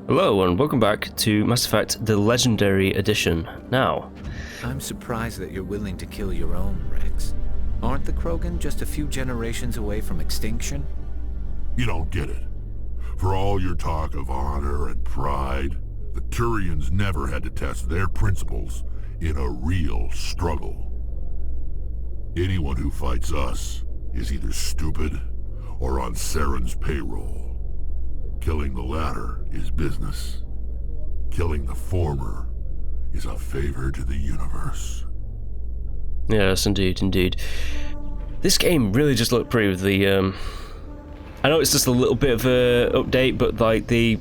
Hello and welcome back to Mass Effect the Legendary Edition. Now, I'm surprised that you're willing to kill your own, Rex. Aren't the Krogan just a few generations away from extinction? You don't get it. For all your talk of honor and pride, the Turians never had to test their principles in a real struggle. Anyone who fights us is either stupid or on Saren's payroll. Killing the latter is business. Killing the former is a favor to the universe. yes, indeed. This game really just looked pretty with the, I know it's just a little bit of a update, but like they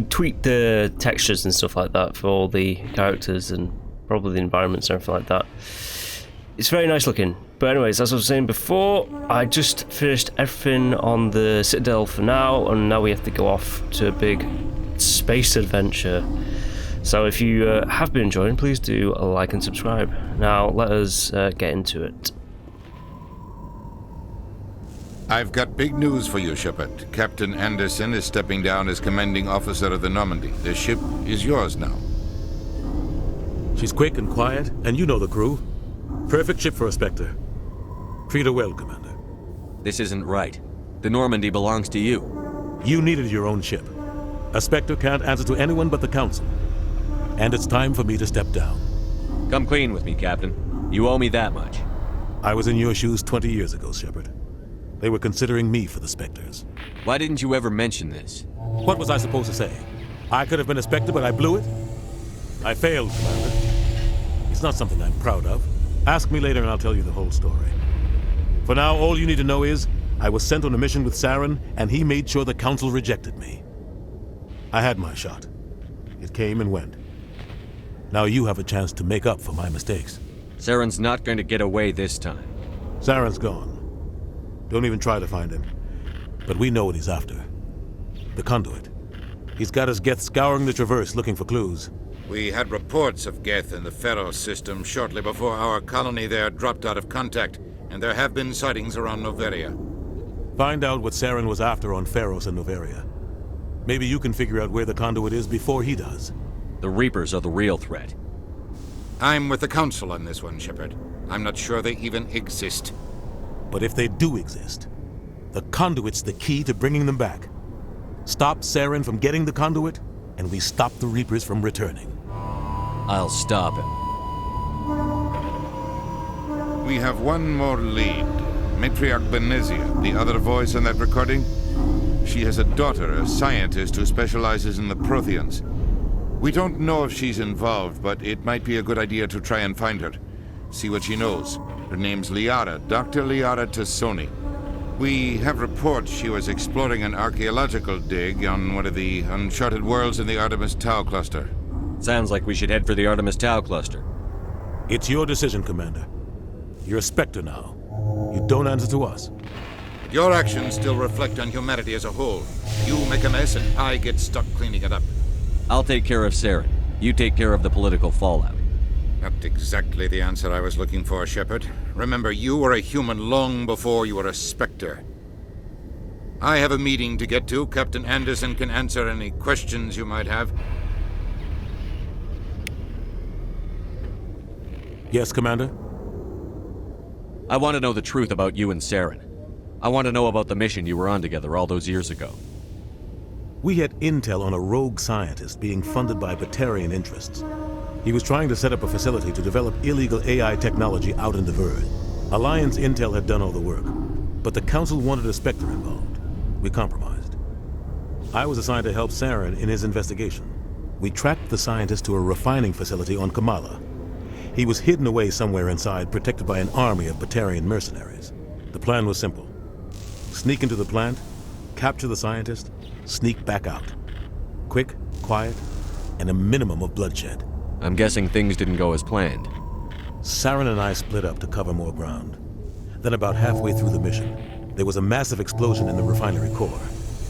tweaked the textures and stuff like that for all the characters and probably the environments and everything like that. It's very nice looking. But anyways, as I was saying before, I just finished everything on the Citadel for now, and now we have to go off to a big space adventure. So if you have been enjoying, please do like and subscribe. Now let us get into it. I've got big news for you, Shepard. Captain Anderson is stepping down as commanding officer of the Normandy. The ship is yours now. She's quick and quiet, and you know the crew. Perfect ship for a Spectre. Treat her well, Commander. This isn't right. The Normandy belongs to you. You needed your own ship. A Spectre can't answer to anyone but the Council. And it's time for me to step down. Come clean with me, Captain. You owe me that much. I was in your shoes 20 years ago, Shepard. They were considering me for the Spectres. Why didn't you ever mention this? What was I supposed to say? I could have been a Spectre, but I blew it? I failed, Commander. It's not something I'm proud of. Ask me later and I'll tell you the whole story. For now, all you need to know is, I was sent on a mission with Saren, and he made sure the Council rejected me. I had my shot. It came and went. Now you have a chance to make up for my mistakes. Saren's not going to get away this time. Saren's gone. Don't even try to find him. But we know what he's after. The conduit. He's got his Geth scouring the Traverse looking for clues. We had reports of Geth in the Pharos system shortly before our colony there dropped out of contact, and there have been sightings around Noveria. Find out what Saren was after on Pharos and Noveria. Maybe you can figure out where the conduit is before he does. The Reapers are the real threat. I'm with the Council on this one, Shepard. I'm not sure they even exist. But if they do exist, the conduit's the key to bringing them back. Stop Saren from getting the conduit, and we stop the Reapers from returning. I'll stop him. We have one more lead. Matriarch Benezia, the other voice on that recording. She has a daughter, a scientist who specializes in the Protheans. We don't know if she's involved, but it might be a good idea to try and find her. See what she knows. Her name's Liara, Dr. Liara Tassoni. We have reports she was exploring an archaeological dig on one of the uncharted worlds in the Artemis Tau cluster. Sounds like we should head for the Artemis Tau cluster. It's your decision, Commander. You're a Spectre now. You don't answer to us. Your actions still reflect on humanity as a whole. You make a mess and I get stuck cleaning it up. I'll take care of Saren. You take care of the political fallout. Not exactly the answer I was looking for, Shepard. Remember, you were a human long before you were a Spectre. I have a meeting to get to. Captain Anderson can answer any questions you might have. Yes, Commander? I want to know the truth about you and Saren. I want to know about the mission you were on together all those years ago. We had intel on a rogue scientist being funded by Batarian interests. He was trying to set up a facility to develop illegal AI technology out in the Verge. Alliance intel had done all the work, but the Council wanted a Spectre involved. We compromised. I was assigned to help Saren in his investigation. We tracked the scientist to a refining facility on Kamala. He was hidden away somewhere inside, protected by an army of Batarian mercenaries. The plan was simple. Sneak into the plant, capture the scientist, sneak back out. Quick, quiet, and a minimum of bloodshed. I'm guessing things didn't go as planned. Saren and I split up to cover more ground. Then about halfway through the mission, there was a massive explosion in the refinery core.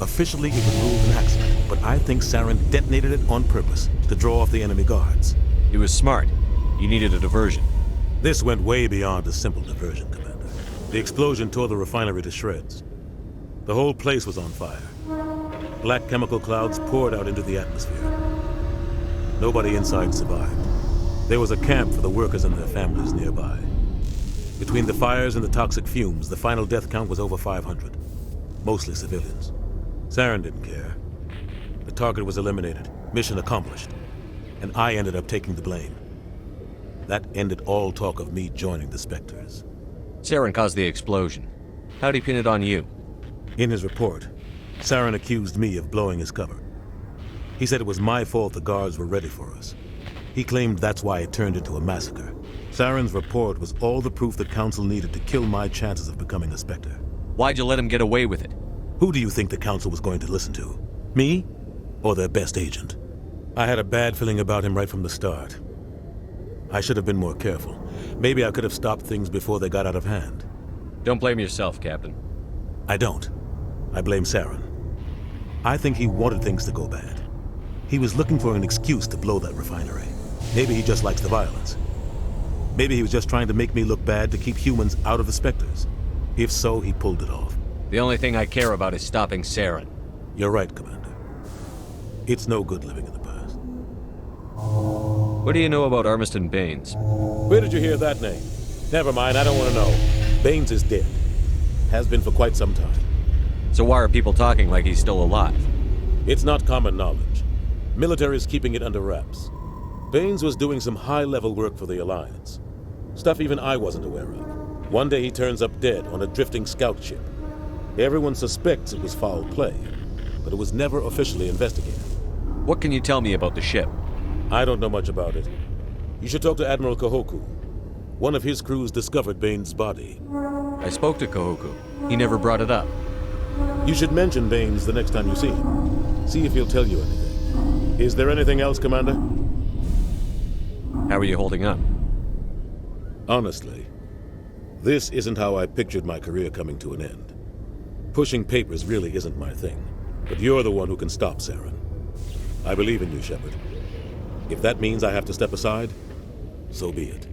Officially, it was ruled an accident, but I think Saren detonated it on purpose to draw off the enemy guards. He was smart. You needed a diversion. This went way beyond a simple diversion, Commander. The explosion tore the refinery to shreds. The whole place was on fire. Black chemical clouds poured out into the atmosphere. Nobody inside survived. There was a camp for the workers and their families nearby. Between the fires and the toxic fumes, the final death count was over 500. Mostly civilians. Saren didn't care. The target was eliminated, mission accomplished, and I ended up taking the blame. That ended all talk of me joining the Spectres. Saren caused the explosion. How'd he pin it on you? In his report, Saren accused me of blowing his cover. He said it was my fault the guards were ready for us. He claimed that's why it turned into a massacre. Saren's report was all the proof the Council needed to kill my chances of becoming a Spectre. Why'd you let him get away with it? Who do you think the Council was going to listen to? Me? Or their best agent? I had a bad feeling about him right from the start. I should have been more careful. Maybe I could have stopped things before they got out of hand. Don't blame yourself, Captain. I don't. I blame Saren. I think he wanted things to go bad. He was looking for an excuse to blow that refinery. Maybe he just likes the violence. Maybe he was just trying to make me look bad to keep humans out of the Spectres. If so, he pulled it off. The only thing I care about is stopping Saren. You're right, Commander. It's no good living in the past. What do you know about Armiston Baines? Where did you hear that name? Never mind, I don't want to know. Baines is dead. Has been for quite some time. So why are people talking like he's still alive? It's not common knowledge. Military is keeping it under wraps. Baines was doing some high-level work for the Alliance. Stuff even I wasn't aware of. One day he turns up dead on a drifting scout ship. Everyone suspects it was foul play, but it was never officially investigated. What can you tell me about the ship? I don't know much about it. You should talk to Admiral Kahoku. One of his crews discovered Baines' body. I spoke to Kahoku. He never brought it up. You should mention Baines the next time you see him. See if he'll tell you anything. Is there anything else, Commander? How are you holding up? Honestly, this isn't how I pictured my career coming to an end. Pushing papers really isn't my thing, but you're the one who can stop Saren. I believe in you, Shepard. If that means I have to step aside, so be it.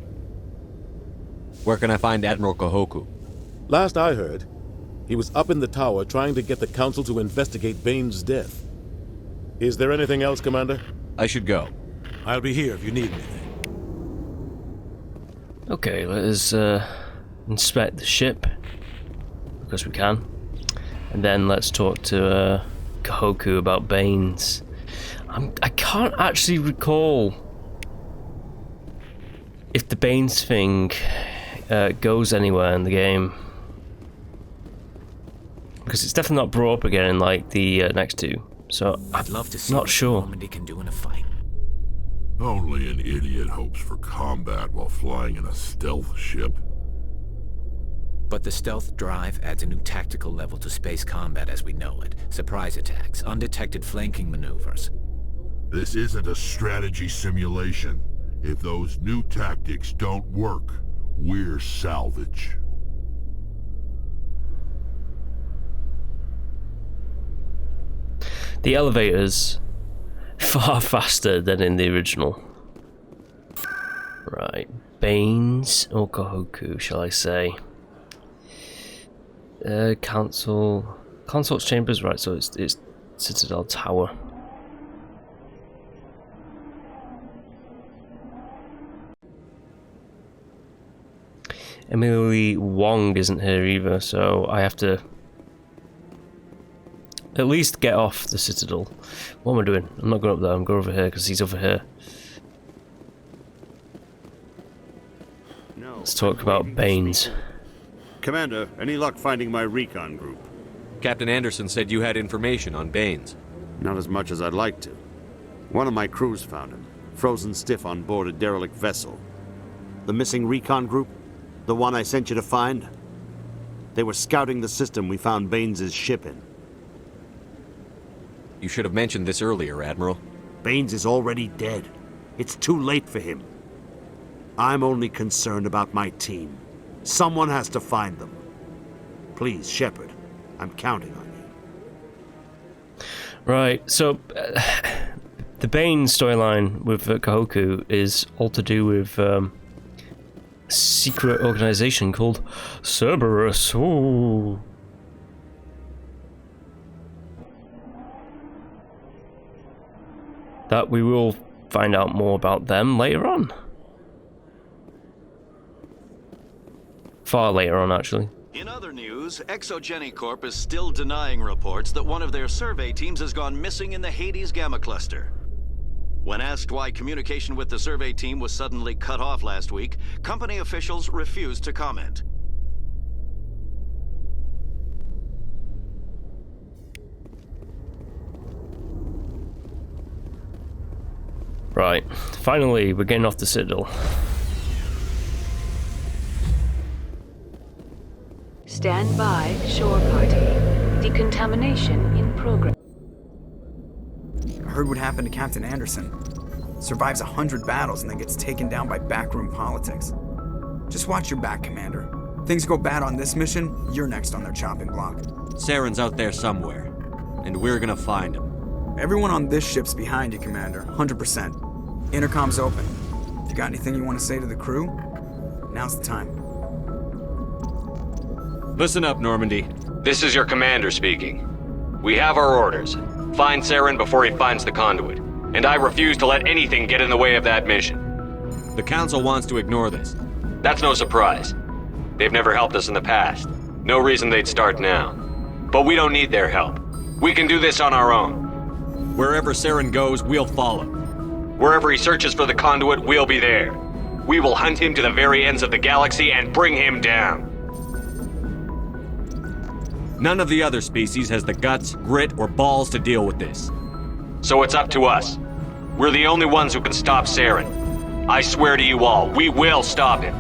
Where can I find Admiral Kahoku? Last I heard, he was up in the tower trying to get the Council to investigate Baines' death. Is there anything else, Commander? I should go. I'll be here if you need anything. Okay, let us inspect the ship, because we can. And then let's talk to Kahoku about Baines. I can't actually recall if the Baines thing goes anywhere in the game. Because it's definitely not brought up again in like the next two. So I'd love to see not what sure. Normandy can do in a fight. Only an idiot hopes for combat while flying in a stealth ship. But the stealth drive adds a new tactical level to space combat as we know it. Surprise attacks, undetected flanking maneuvers. This isn't a strategy simulation. If those new tactics don't work, we're salvage. The elevators far faster than in the original. Right, Baines or Kahoku, shall I say? Consul's chambers, right? So it's Citadel Tower. Emily Wong isn't here either, so I have to at least get off the Citadel. What am I doing? I'm not going up there, I'm going over here because he's over here. Let's talk about Baines. Commander, any luck finding my recon group? Captain Anderson said you had information on Baines. Not as much as I'd like to. One of my crews found him, frozen stiff on board a derelict vessel. The missing recon group? The one I sent you to find? They were scouting the system we found Baines' ship in. You should have mentioned this earlier, Admiral. Baines is already dead. It's too late for him. I'm only concerned about my team. Someone has to find them. Please, Shepard, I'm counting on you. Right, so the Baines storyline with Kahoku is all to do with a secret organization called Cerberus. Ooh. that we will find out more about them later on. Far later on, actually. In other news, Exogeny Corp is still denying reports that one of their survey teams has gone missing in the Hades Gamma Cluster. When asked why communication with the survey team was suddenly cut off last week, company officials refused to comment. Right, finally, we're getting off the Citadel. Stand by, shore party. Decontamination in progress. I heard what happened to Captain Anderson. Survives 100 battles and then gets taken down by backroom politics. Just watch your back, Commander. Things go bad on this mission, you're next on their chopping block. Saren's out there somewhere, and we're gonna find him. Everyone on this ship's behind you, Commander. 100%. Intercom's open. If you got anything you want to say to the crew, now's the time. Listen up, Normandy. This is your commander speaking. We have our orders. Find Saren before he finds the conduit. And I refuse to let anything get in the way of that mission. The Council wants to ignore this. That's no surprise. They've never helped us in the past. No reason they'd start now. But we don't need their help. We can do this on our own. Wherever Saren goes, we'll follow. Wherever he searches for the conduit, we'll be there. We will hunt him to the very ends of the galaxy and bring him down. None of the other species has the guts, grit, or balls to deal with this. So it's up to us. We're the only ones who can stop Saren. I swear to you all, we will stop him.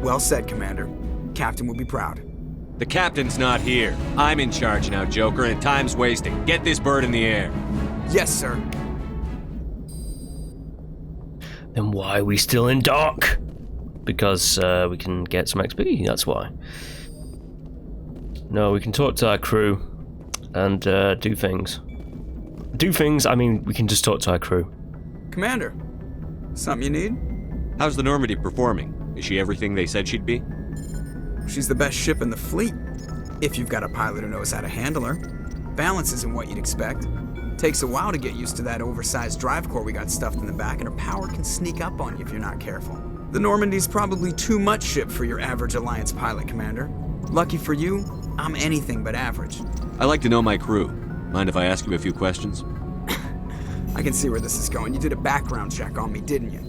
Well said, Commander. Captain will be proud. The captain's not here. I'm in charge now, Joker, and time's wasting. Get this bird in the air. Yes, sir. Then why are we still in dock? Because we can get some XP, that's why. No, we can talk to our crew and do things. I mean, we can just talk to our crew. Commander, something you need? How's the Normandy performing? Is she everything they said she'd be? She's the best ship in the fleet, if you've got a pilot who knows how to handle her. Balance isn't what you'd expect. Takes a while to get used to that oversized drive core we got stuffed in the back, and her power can sneak up on you if you're not careful. The Normandy's probably too much ship for your average Alliance pilot, Commander. Lucky for you, I'm anything but average. I like to know my crew. Mind if I ask you a few questions? I can see where this is going. You did a background check on me, didn't you?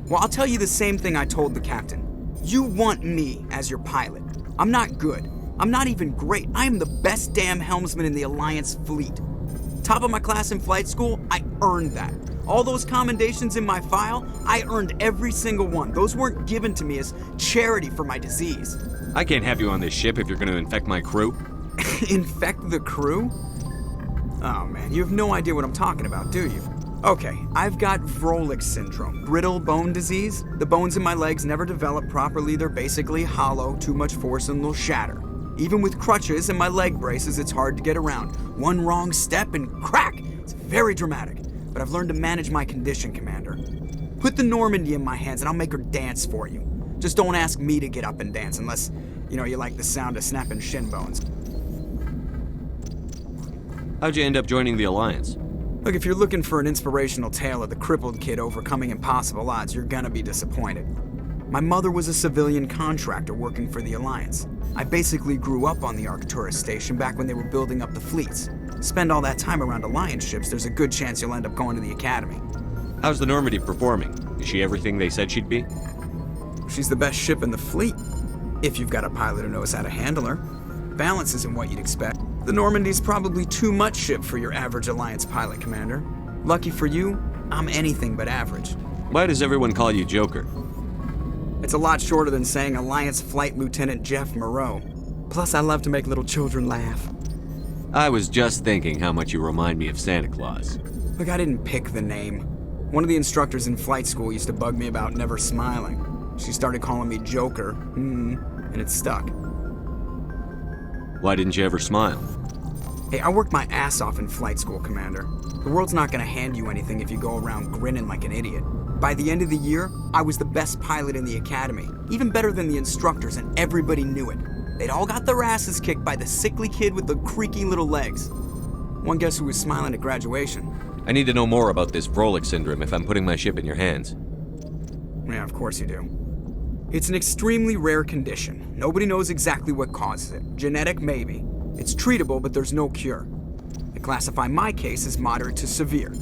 Well, I'll tell you the same thing I told the captain. You want me as your pilot. I'm not good. I'm not even great. I am the best damn helmsman in the Alliance fleet. Top of my class in flight school, I earned that. All those commendations in my file, I earned every single one. Those weren't given to me as charity for my disease. I can't have you on this ship if you're going to infect my crew. Infect the crew? Oh man, you have no idea what I'm talking about, do you? Okay, I've got Vrolik syndrome, brittle bone disease. The bones in my legs never develop properly. They're basically hollow, too much force and they'll shatter. Even with crutches and my leg braces, it's hard to get around. One wrong step and crack! It's very dramatic. But I've learned to manage my condition, Commander. Put the Normandy in my hands and I'll make her dance for you. Just don't ask me to get up and dance unless, you like the sound of snapping shin bones. How'd you end up joining the Alliance? Look, if you're looking for an inspirational tale of the crippled kid overcoming impossible odds, you're gonna be disappointed. My mother was a civilian contractor working for the Alliance. I basically grew up on the Arcturus station back when they were building up the fleets. Spend all that time around Alliance ships, there's a good chance you'll end up going to the Academy. How's the Normandy performing? Is she everything they said she'd be? She's the best ship in the fleet, if you've got a pilot who knows how to handle her. Balance isn't what you'd expect. The Normandy's probably too much ship for your average Alliance pilot, Commander. Lucky for you, I'm anything but average. Why does everyone call you Joker? It's a lot shorter than saying Alliance Flight Lieutenant Jeff Moreau. Plus, I love to make little children laugh. I was just thinking how much you remind me of Santa Claus. Look, I didn't pick the name. One of the instructors in flight school used to bug me about never smiling. She started calling me Joker, and it stuck. Why didn't you ever smile? Hey, I worked my ass off in flight school, Commander. The world's not gonna hand you anything if you go around grinning like an idiot. By the end of the year, I was the best pilot in the Academy, even better than the instructors, and everybody knew it. They'd all got their asses kicked by the sickly kid with the creaky little legs. One guess who was smiling at graduation? I need to know more about this Vrolik syndrome if I'm putting my ship in your hands. Yeah, of course you do. It's an extremely rare condition. Nobody knows exactly what causes it. Genetic, maybe. It's treatable, but there's no cure. They classify my case as moderate to severe.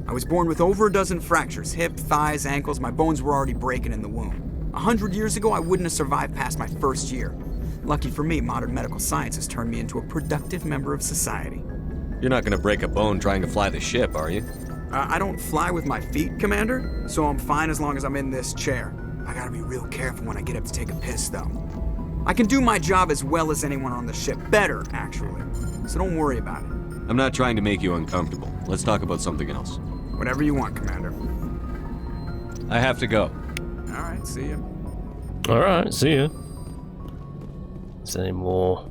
I was born with over a dozen fractures, hip, thighs, ankles. My bones were already breaking in the womb. 100 years ago, I wouldn't have survived past my first year. Lucky for me, modern medical science has turned me into a productive member of society. You're not gonna break a bone trying to fly the ship, are you? I don't fly with my feet, Commander, so I'm fine as long as I'm in this chair. I gotta be real careful when I get up to take a piss, though. I can do my job as well as anyone on the ship. Better, actually. So don't worry about it. I'm not trying to make you uncomfortable. Let's talk about something else. Whatever you want, Commander. I have to go. Alright, see ya. Alright, see ya. Is there any more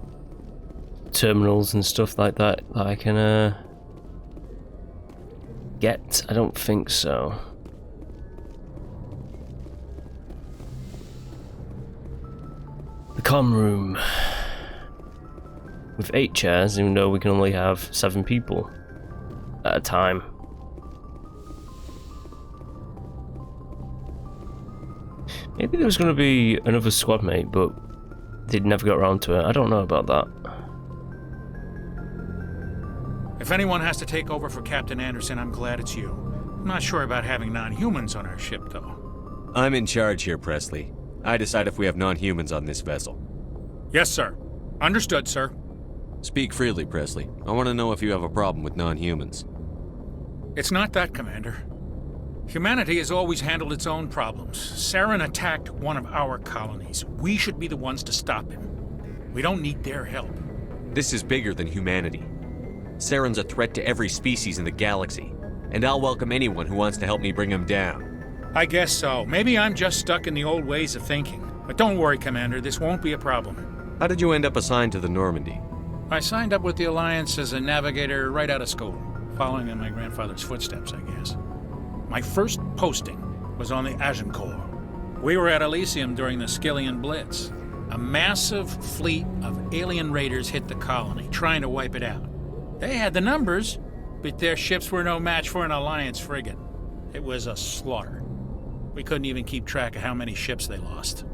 terminals and stuff like that I can get? I don't think so. The comm room. With 8 chairs, even though we can only have 7 people at a time. Maybe there was going to be another squad mate, but they never got around to it. I don't know about that. If anyone has to take over for Captain Anderson, I'm glad it's you. I'm not sure about having non-humans on our ship, though. I'm in charge here, Presley. I decide if we have non-humans on this vessel. Yes, sir. Understood, sir. Speak freely, Presley. I want to know if you have a problem with non-humans. It's not that, Commander. Humanity has always handled its own problems. Saren attacked one of our colonies. We should be the ones to stop him. We don't need their help. This is bigger than humanity. Saren's a threat to every species in the galaxy, and I'll welcome anyone who wants to help me bring him down. I guess so. Maybe I'm just stuck in the old ways of thinking. But don't worry, Commander, this won't be a problem. How did you end up assigned to the Normandy? I signed up with the Alliance as a navigator right out of school, following in my grandfather's footsteps, I guess. My first posting was on the Agincourt. We were at Elysium during the Skillian Blitz. A massive fleet of alien raiders hit the colony, trying to wipe it out. They had the numbers, but their ships were no match for an Alliance frigate. It was a slaughter. We couldn't even keep track of how many ships they lost.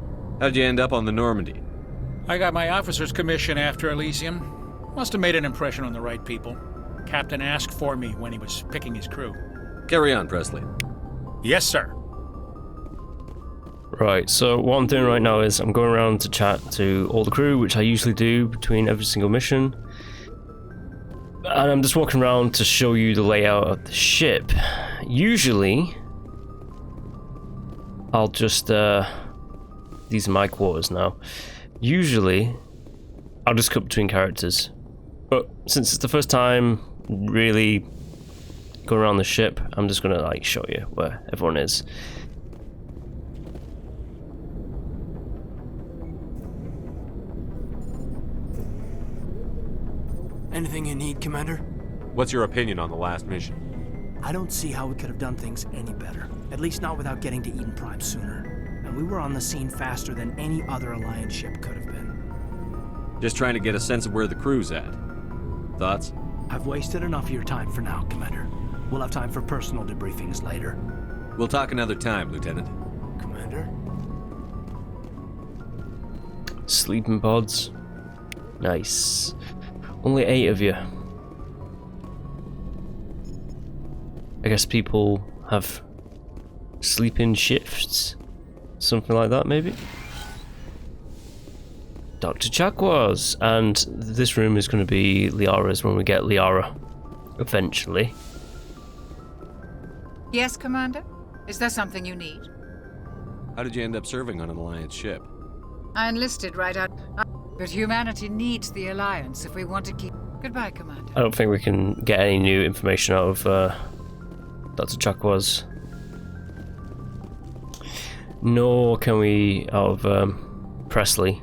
How'd you end up on the Normandy? I got my officer's commission after Elysium. Must have made an impression on the right people. Captain asked for me when he was picking his crew. Carry on, Presley. Yes, sir. Right, so what I'm doing right now is I'm going around to chat to all the crew, which I usually do between every single mission. And I'm just walking around to show you the layout of the ship. Usually, I'll just, these are my quarters now. Usually, I'll just cut between characters. But since it's the first time really going around the ship, I'm just gonna like show you where everyone is. Anything you need, Commander? What's your opinion on the last mission? I don't see how we could have done things any better. At least not without getting to Eden Prime sooner. And we were on the scene faster than any other Alliance ship could have been. Just trying to get a sense of where the crew's at. Thoughts? I've wasted enough of your time for now, Commander. We'll have time for personal debriefings later. We'll talk another time, Lieutenant. Commander? Sleeping pods. Nice. Only 8 of you. I guess people have sleeping shifts. Something like that, maybe? Dr. Chakwas. And this room is going to be Liara's when we get Liara. Eventually. Yes, Commander? Is there something you need? How did you end up serving on an Alliance ship? I enlisted right out. But humanity needs the Alliance if we want to keep... Goodbye, Commander. I don't think we can get any new information out of Dr. Chakwas. Nor can we out of Presley.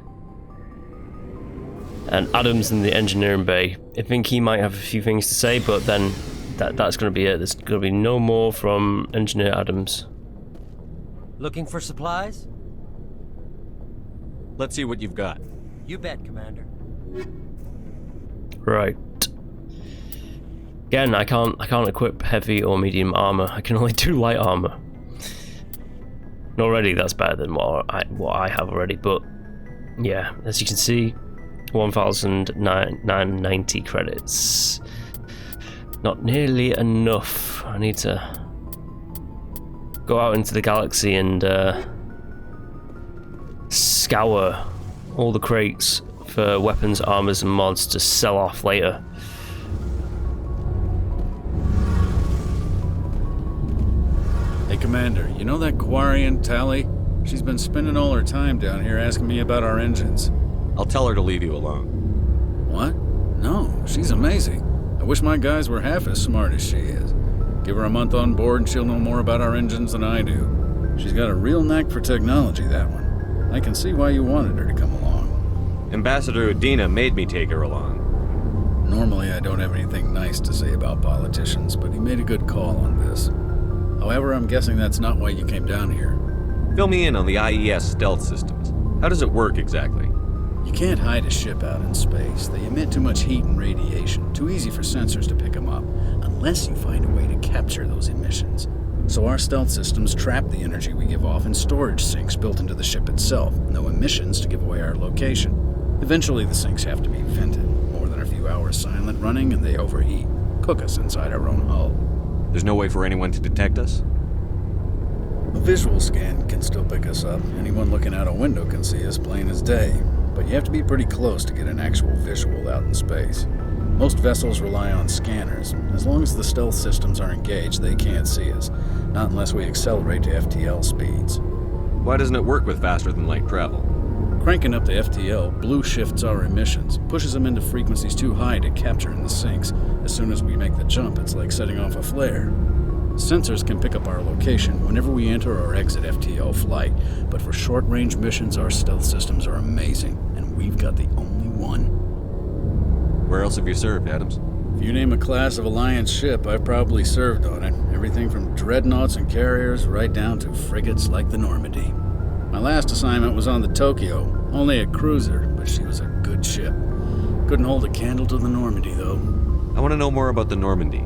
And Adam's in the engineering bay. I think he might have a few things to say, but then that's going to be it. There's going to be no more from Engineer Adams. Looking for supplies? Let's see what you've got. You bet, Commander. Right. Again, I can't equip heavy or medium armor. I can only do light armor. And already that's better than what I have already, but yeah, as you can see, 1,990 credits. Not nearly enough. I need to go out into the galaxy and scour all the crates for weapons, armors, and mods to sell off later. Hey, Commander, you know that Quarian, Tally? She's been spending all her time down here asking me about our engines. I'll tell her to leave you alone. What? No, she's amazing. I wish my guys were half as smart as she is. Give her a month on board and she'll know more about our engines than I do. She's got a real knack for technology, that one. I can see why you wanted her to come along. Ambassador Udina made me take her along. Normally I don't have anything nice to say about politicians, but he made a good call on this. However, I'm guessing that's not why you came down here. Fill me in on the IES stealth systems. How does it work exactly? You can't hide a ship out in space. They emit too much heat and radiation, too easy for sensors to pick them up, unless you find a way to capture those emissions. So our stealth systems trap the energy we give off in storage sinks built into the ship itself. No emissions to give away our location. Eventually the sinks have to be vented. More than a few hours silent running and they overheat. Cook us inside our own hull. There's no way for anyone to detect us? A visual scan can still pick us up. Anyone looking out a window can see us plain as day. But you have to be pretty close to get an actual visual out in space. Most vessels rely on scanners. As long as the stealth systems are engaged, they can't see us. Not unless we accelerate to FTL speeds. Why doesn't it work with faster than light travel? Cranking up to FTL blue shifts our emissions, pushes them into frequencies too high to capture in the sinks. As soon as we make the jump, it's like setting off a flare. Sensors can pick up our location whenever we enter or exit FTL flight, but for short-range missions, our stealth systems are amazing, and we've got the only one. Where else have you served, Adams? If you name a class of Alliance ship, I've probably served on it. Everything from dreadnoughts and carriers right down to frigates like the Normandy. My last assignment was on the Tokyo, only a cruiser, but she was a good ship. Couldn't hold a candle to the Normandy, though. I want to know more about the Normandy.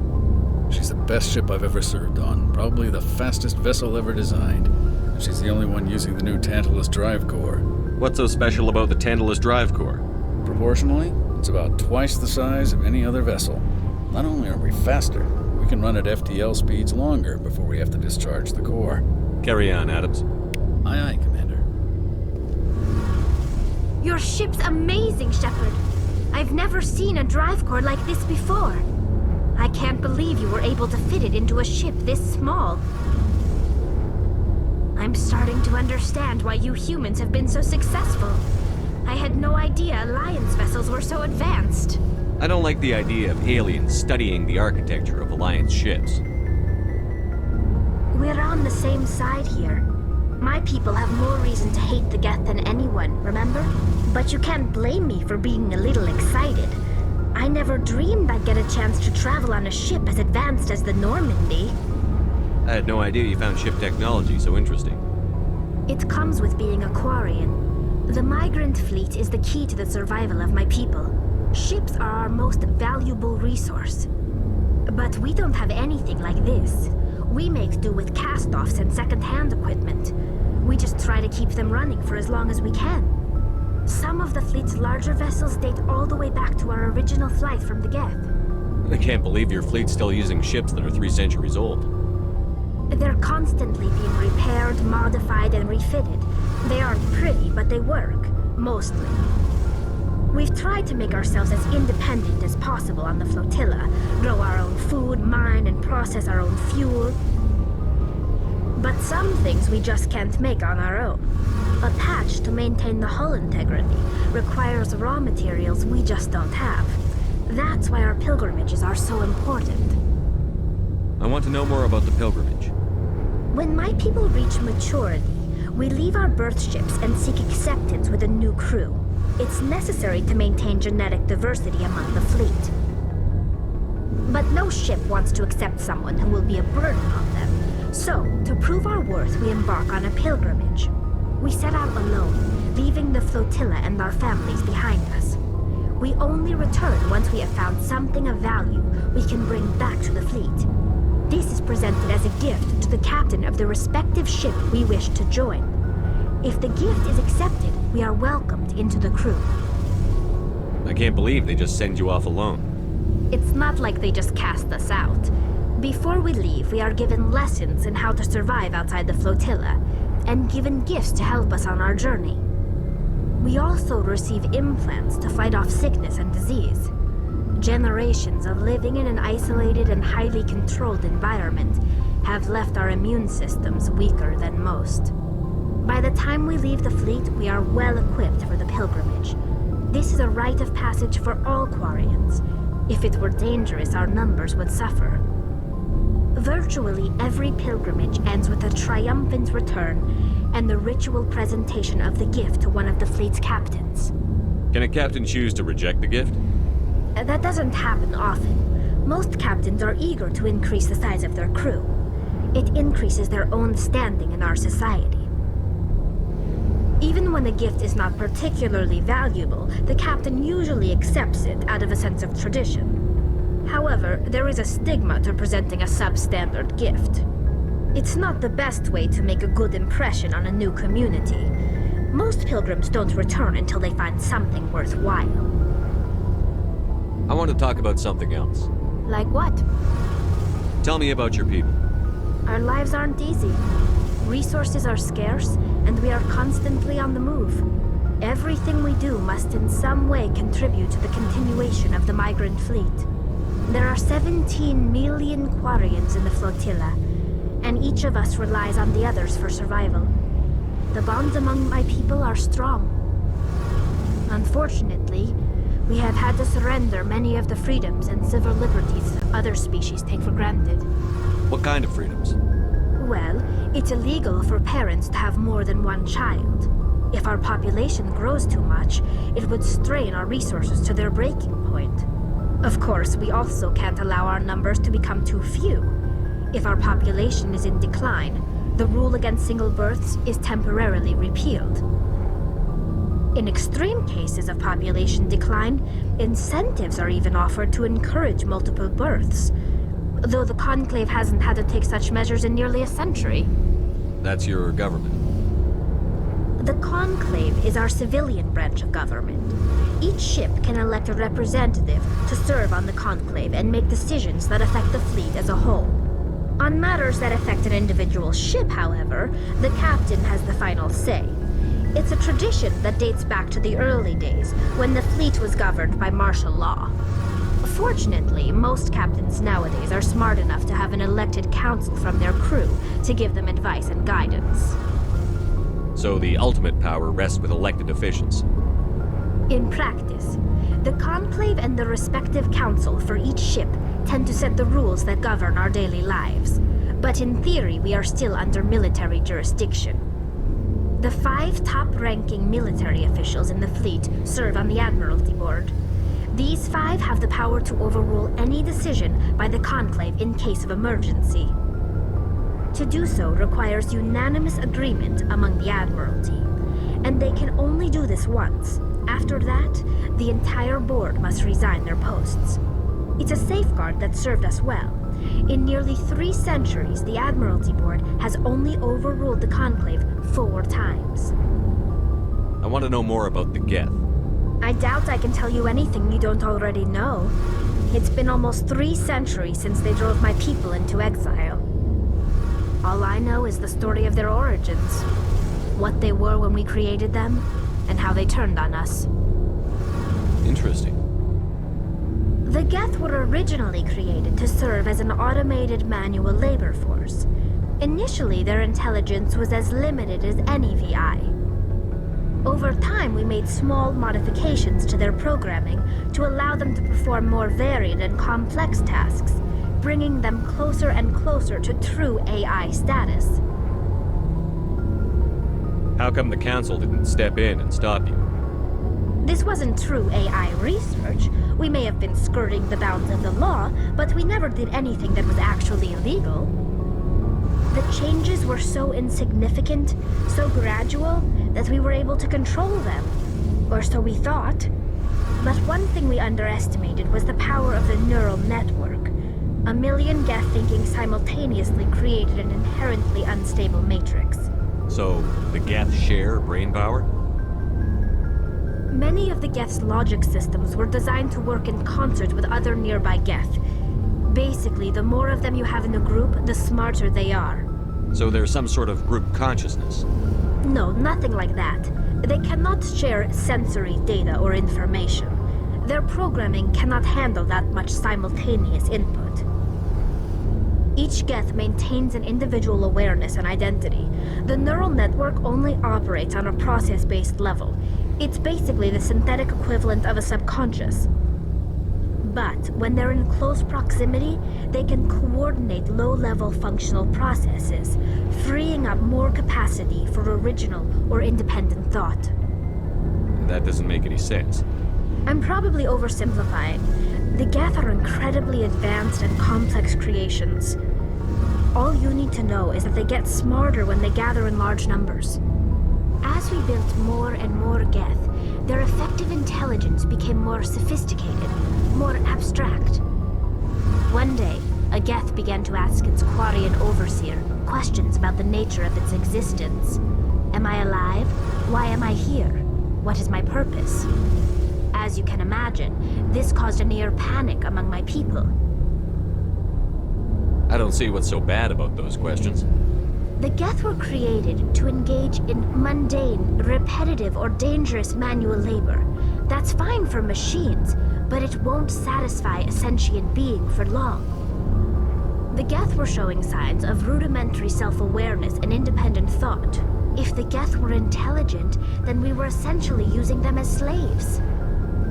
She's the best ship I've ever served on, probably the fastest vessel ever designed. And she's the only one using the new Tantalus drive core. What's so special about the Tantalus drive core? Proportionally, it's about twice the size of any other vessel. Not only are we faster, we can run at FTL speeds longer before we have to discharge the core. Carry on, Adams. Aye, aye, Commander. Your ship's amazing, Shepard. I've never seen a drive core like this before. I can't believe you were able to fit it into a ship this small. I'm starting to understand why you humans have been so successful. I had no idea Alliance vessels were so advanced. I don't like the idea of aliens studying the architecture of Alliance ships. We're on the same side here. My people have more reason to hate the Geth than anyone, remember? But you can't blame me for being a little excited. I never dreamed I'd get a chance to travel on a ship as advanced as the Normandy. I had no idea you found ship technology so interesting. It comes with being a Quarian. The migrant fleet is the key to the survival of my people. Ships are our most valuable resource. But we don't have anything like this. We make do with cast-offs and second-hand equipment. We just try to keep them running for as long as we can. Some of the fleet's larger vessels date all the way back to our original flight from the Geth. I can't believe your fleet's still using ships that are 3 centuries old. They're constantly being repaired, modified, and refitted. They aren't pretty, but they work. Mostly. We've tried to make ourselves as independent as possible on the flotilla. Grow our own food, mine, and process our own fuel. But some things we just can't make on our own. A patch to maintain the hull integrity requires raw materials we just don't have. That's why our pilgrimages are so important. I want to know more about the pilgrimage. When my people reach maturity, we leave our birth ships and seek acceptance with a new crew. It's necessary to maintain genetic diversity among the fleet. But no ship wants to accept someone who will be a burden on them. So, to prove our worth, we embark on a pilgrimage. We set out alone, leaving the flotilla and our families behind us. We only return once we have found something of value we can bring back to the fleet. This is presented as a gift to the captain of the respective ship we wish to join. If the gift is accepted, we are welcomed into the crew. I can't believe they just send you off alone. It's not like they just cast us out. Before we leave, we are given lessons in how to survive outside the flotilla, and given gifts to help us on our journey. We also receive implants to fight off sickness and disease. Generations of living in an isolated and highly controlled environment have left our immune systems weaker than most. By the time we leave the fleet, we are well equipped for the pilgrimage. This is a rite of passage for all Quarians. If it were dangerous, our numbers would suffer. Virtually every pilgrimage ends with a triumphant return and the ritual presentation of the gift to one of the fleet's captains. Can a captain choose to reject the gift? That doesn't happen often. Most captains are eager to increase the size of their crew. It increases their own standing in our society. Even when a gift is not particularly valuable, the captain usually accepts it out of a sense of tradition. However, there is a stigma to presenting a substandard gift. It's not the best way to make a good impression on a new community. Most pilgrims don't return until they find something worthwhile. I want to talk about something else. Like what? Tell me about your people. Our lives aren't easy. Resources are scarce, and we are constantly on the move. Everything we do must in some way contribute to the continuation of the migrant fleet. There are 17 million Quarians in the flotilla, and each of us relies on the others for survival. The bonds among my people are strong. Unfortunately, we have had to surrender many of the freedoms and civil liberties other species take for granted. What kind of freedoms? Well, it's illegal for parents to have more than one child. If our population grows too much, it would strain our resources to their breaking point. Of course, we also can't allow our numbers to become too few. If our population is in decline, the rule against single births is temporarily repealed. In extreme cases of population decline, incentives are even offered to encourage multiple births, though the Conclave hasn't had to take such measures in nearly a century. That's your government. The Conclave is our civilian branch of government. Each ship can elect a representative to serve on the Conclave and make decisions that affect the fleet as a whole. On matters that affect an individual ship, however, the captain has the final say. It's a tradition that dates back to the early days, when the fleet was governed by martial law. Fortunately, most captains nowadays are smart enough to have an elected council from their crew to give them advice and guidance. So the ultimate power rests with elected officials. In practice, the Conclave and the respective council for each ship tend to set the rules that govern our daily lives. But in theory, we are still under military jurisdiction. The 5 top-ranking military officials in the fleet serve on the Admiralty Board. These 5 have the power to overrule any decision by the Conclave in case of emergency. To do so requires unanimous agreement among the Admiralty, and they can only do this once. After that, the entire board must resign their posts. It's a safeguard that served us well. In nearly 3 centuries, the Admiralty Board has only overruled the Conclave 4 times. I want to know more about the Geth. I doubt I can tell you anything you don't already know. It's been almost 3 centuries since they drove my people into exile. All I know is the story of their origins, what they were when we created them, and how they turned on us. Interesting. The Geth were originally created to serve as an automated manual labor force. Initially, their intelligence was as limited as any VI. Over time, we made small modifications to their programming to allow them to perform more varied and complex tasks, bringing them closer and closer to true AI status. How come the Council didn't step in and stop you? This wasn't true AI research. We may have been skirting the bounds of the law, but we never did anything that was actually illegal. The changes were so insignificant, so gradual, that we were able to control them. Or so we thought. But one thing we underestimated was the power of the neural network. A million Geth thinking simultaneously created an inherently unstable matrix. So, the Geth share brain power? Many of the Geth's logic systems were designed to work in concert with other nearby Geth. Basically, the more of them you have in a group, the smarter they are. So there's some sort of group consciousness? No, nothing like that. They cannot share sensory data or information. Their programming cannot handle that much simultaneous input. Each Geth maintains an individual awareness and identity. The neural network only operates on a process-based level. It's basically the synthetic equivalent of a subconscious. But when they're in close proximity, they can coordinate low-level functional processes, freeing up more capacity for original or independent thought. That doesn't make any sense. I'm probably oversimplifying. The Geth are incredibly advanced and complex creations. All you need to know is that they get smarter when they gather in large numbers. As we built more and more Geth, their effective intelligence became more sophisticated, more abstract. One day, a Geth began to ask its Quarian overseer questions about the nature of its existence. Am I alive? Why am I here? What is my purpose? As you can imagine, this caused a near panic among my people. I don't see what's so bad about those questions. The Geth were created to engage in mundane, repetitive, or dangerous manual labor. That's fine for machines, but it won't satisfy a sentient being for long. The Geth were showing signs of rudimentary self-awareness and independent thought. If the Geth were intelligent, then we were essentially using them as slaves.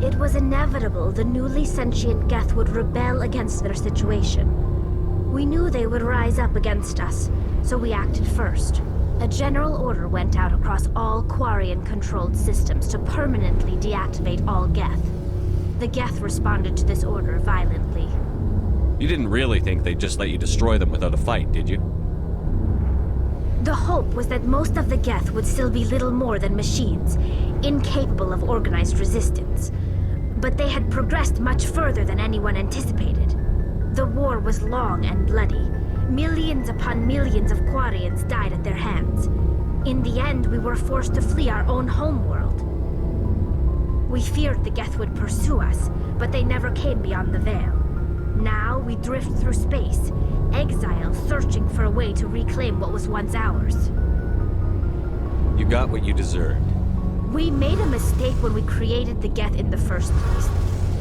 It was inevitable the newly sentient Geth would rebel against their situation. We knew they would rise up against us, so we acted first. A general order went out across all Quarian-controlled systems to permanently deactivate all Geth. The Geth responded to this order violently. You didn't really think they'd just let you destroy them without a fight, did you? The hope was that most of the Geth would still be little more than machines, incapable of organized resistance. But they had progressed much further than anyone anticipated. The war was long and bloody. Millions upon millions of Quarians died at their hands. In the end, we were forced to flee our own homeworld. We feared the Geth would pursue us, but they never came beyond the Veil. Now we drift through space, exile searching for a way to reclaim what was once ours. You got what you deserved. We made a mistake when we created the Geth in the first place,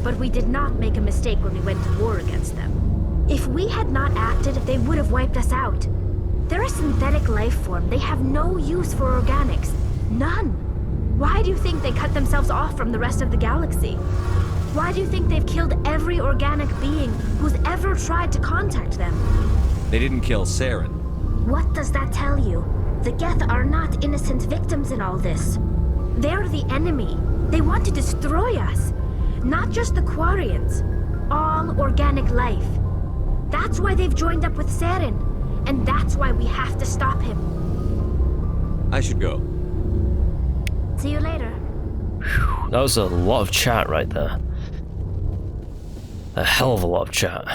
but we did not make a mistake when we went to war against them. If we had not acted, they would have wiped us out. They're a synthetic life form. They have no use for organics. None. Why do you think they cut themselves off from the rest of the galaxy? Why do you think they've killed every organic being who's ever tried to contact them? They didn't kill Saren. What does that tell you? The Geth are not innocent victims in all this. They're the enemy. They want to destroy us. Not just the Quarians. All organic life. That's why they've joined up with Saren. And that's why we have to stop him. I should go. See you later. That was a lot of chat right there. A hell of a lot of chat.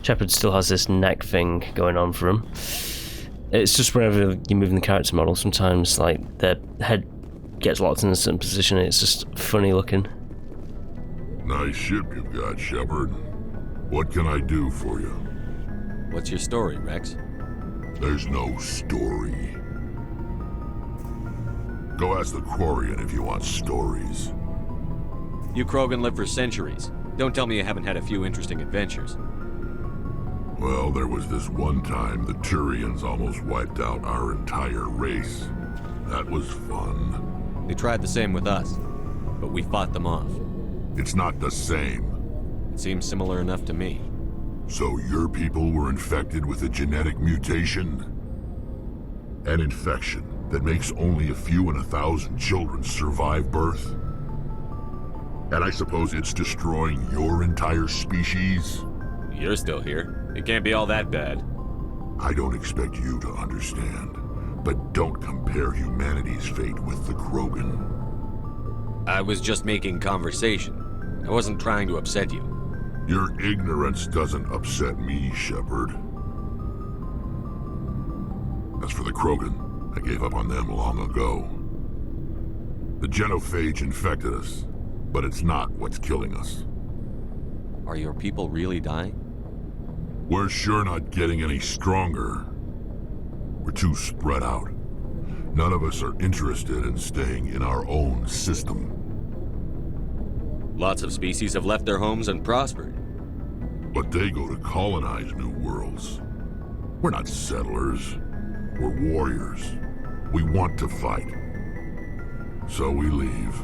Shepard still has this neck thing going on for him. It's just whenever you're moving the character model, sometimes like their head gets locked in a certain position and it's just funny looking. Nice ship you've got, Shepard. What can I do for you? What's your story, Rex? There's no story. Go ask the Quarian if you want stories. You Krogan live for centuries. Don't tell me you haven't had a few interesting adventures. Well, there was this one time the Turians almost wiped out our entire race. That was fun. They tried the same with us, but we fought them off. It's not the same. It seems similar enough to me. So your people were infected with a genetic mutation? An infection that makes only a few in 1,000 children survive birth? And I suppose it's destroying your entire species? You're still here. It can't be all that bad. I don't expect you to understand, but don't compare humanity's fate with the Krogan. I was just making conversation. I wasn't trying to upset you. Your ignorance doesn't upset me, Shepard. As for the Krogan, I gave up on them long ago. The genophage infected us, but it's not what's killing us. Are your people really dying? We're sure not getting any stronger. We're too spread out. None of us are interested in staying in our own system. Lots of species have left their homes and prospered. But they go to colonize new worlds. We're not settlers. We're warriors. We want to fight. So we leave.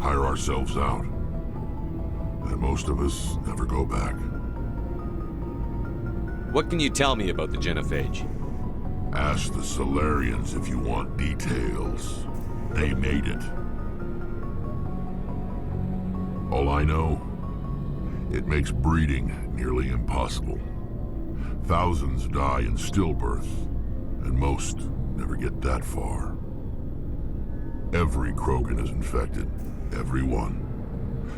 Hire ourselves out. And most of us never go back. What can you tell me about the genophage? Ask the Solarians if you want details. They made it. All I know, it makes breeding nearly impossible. Thousands die in stillbirth, and most never get that far. Every Krogan is infected, every one.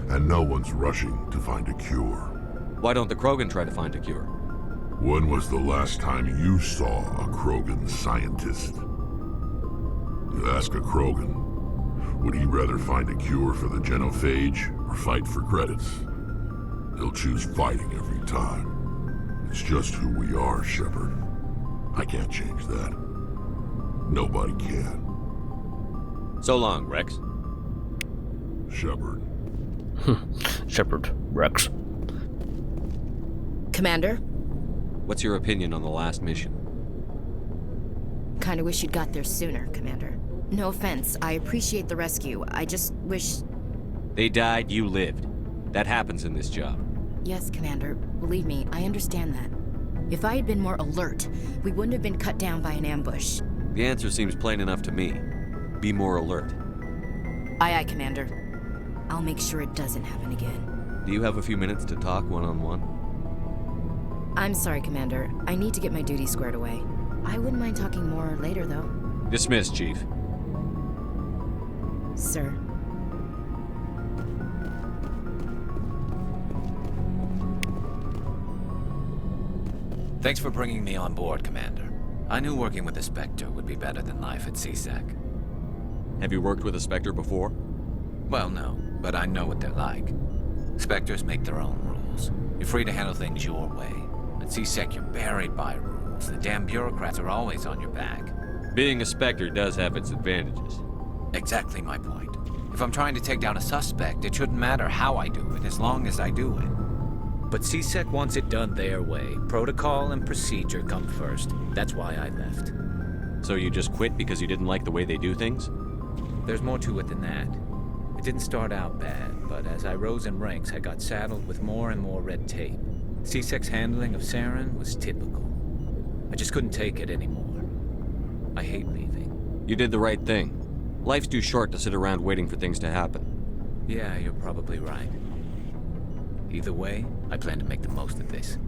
And no one's rushing to find a cure. Why don't the Krogan try to find a cure? When was the last time you saw a Krogan scientist? You ask a Krogan, would he rather find a cure for the genophage or fight for credits? He'll choose fighting every time. It's just who we are, Shepard. I can't change that. Nobody can. So long, Rex. Shepard. Shepard. Rex. Commander? What's your opinion on the last mission? Kinda wish you'd got there sooner, Commander. No offense, I appreciate the rescue. I just wish... They died, you lived. That happens in this job. Yes, Commander. Believe me, I understand that. If I had been more alert, we wouldn't have been cut down by an ambush. The answer seems plain enough to me. Be more alert. Aye, aye, Commander. I'll make sure it doesn't happen again. Do you have a few minutes to talk one-on-one? I'm sorry, Commander. I need to get my duty squared away. I wouldn't mind talking more later, though. Dismissed, Chief. Sir. Thanks for bringing me on board, Commander. I knew working with a Spectre would be better than life at CSEC. Have you worked with a Spectre before? Well, no, but I know what they're like. Spectres make their own rules. You're free to handle things your way. At CSEC, you're buried by rules. The damn bureaucrats are always on your back. Being a Spectre does have its advantages. Exactly my point. If I'm trying to take down a suspect, it shouldn't matter how I do it, as long as I do it. But CSEC wants it done their way. Protocol and procedure come first. That's why I left. So you just quit because you didn't like the way they do things? There's more to it than that. It didn't start out bad, but as I rose in ranks, I got saddled with more and more red tape. CSEC's handling of Saren was typical. I just couldn't take it anymore. I hate leaving. You did the right thing. Life's too short to sit around waiting for things to happen. Yeah, you're probably right. Either way, I plan to make the most of this.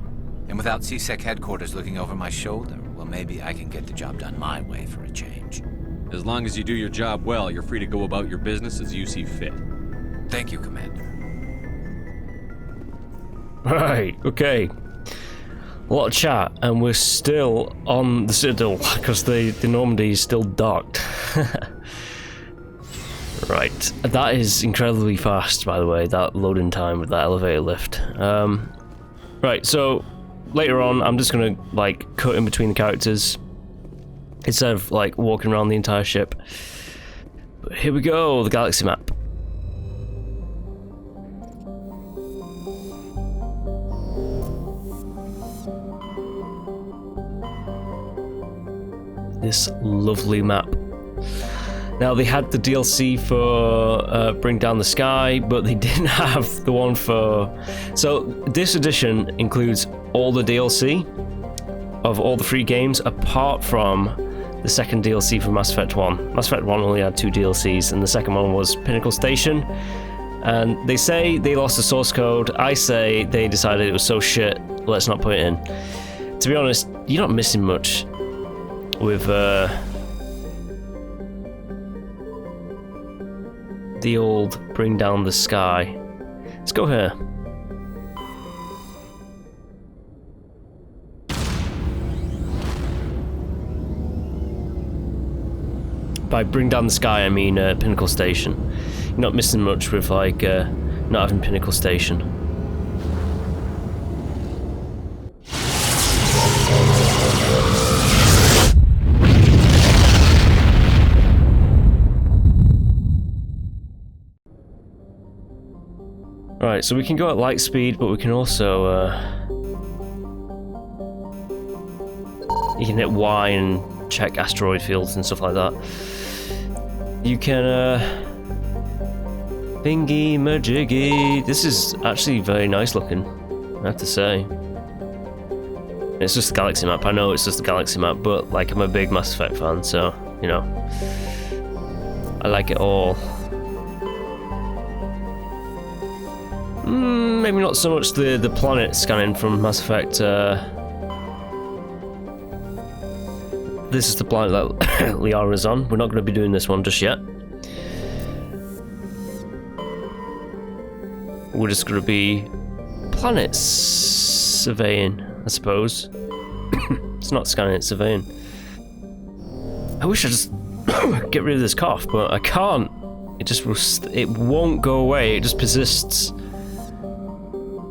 And without CSEC headquarters looking over my shoulder, well, maybe I can get the job done my way for a change. As long as you do your job well, you're free to go about your business as you see fit. Thank you, Commander. Right, okay. A lot of chat, and we're still on the Citadel, because the Normandy is still docked. Right, that is incredibly fast, by the way, that loading time with that elevator lift. Right, so later on, I'm just gonna like cut in between the characters instead of like walking around the entire ship. But here we go, the galaxy map. This lovely map. Now, they had the DLC for Bring Down the Sky, but they didn't have the one for... So, this edition includes all the DLC of all the free games, apart from the second DLC for Mass Effect 1. Mass Effect 1 only had 2 DLCs, and the second one was Pinnacle Station. And they say they lost the source code. I say they decided it was so shit, let's not put it in. To be honest, you're not missing much with... the old bring down the sky. Let's go here. By bring down the sky, I mean Pinnacle Station. You're not missing much with like not having Pinnacle Station. Right, so we can go at light speed, but we can also you can hit Y and check asteroid fields and stuff like that. You can thingy majiggy. This is actually very nice looking, I have to say. It's just the galaxy map. I know it's just the galaxy map, but like I'm a big Mass Effect fan, so you know I like it all. Maybe not so much the planet scanning from Mass Effect. This is the planet that Liara's on. We're not going to be doing this one just yet. We're just going to be planet surveying, I suppose. It's not scanning, it's surveying. I wish I just get rid of this cough, but I can't. It won't go away. It just persists.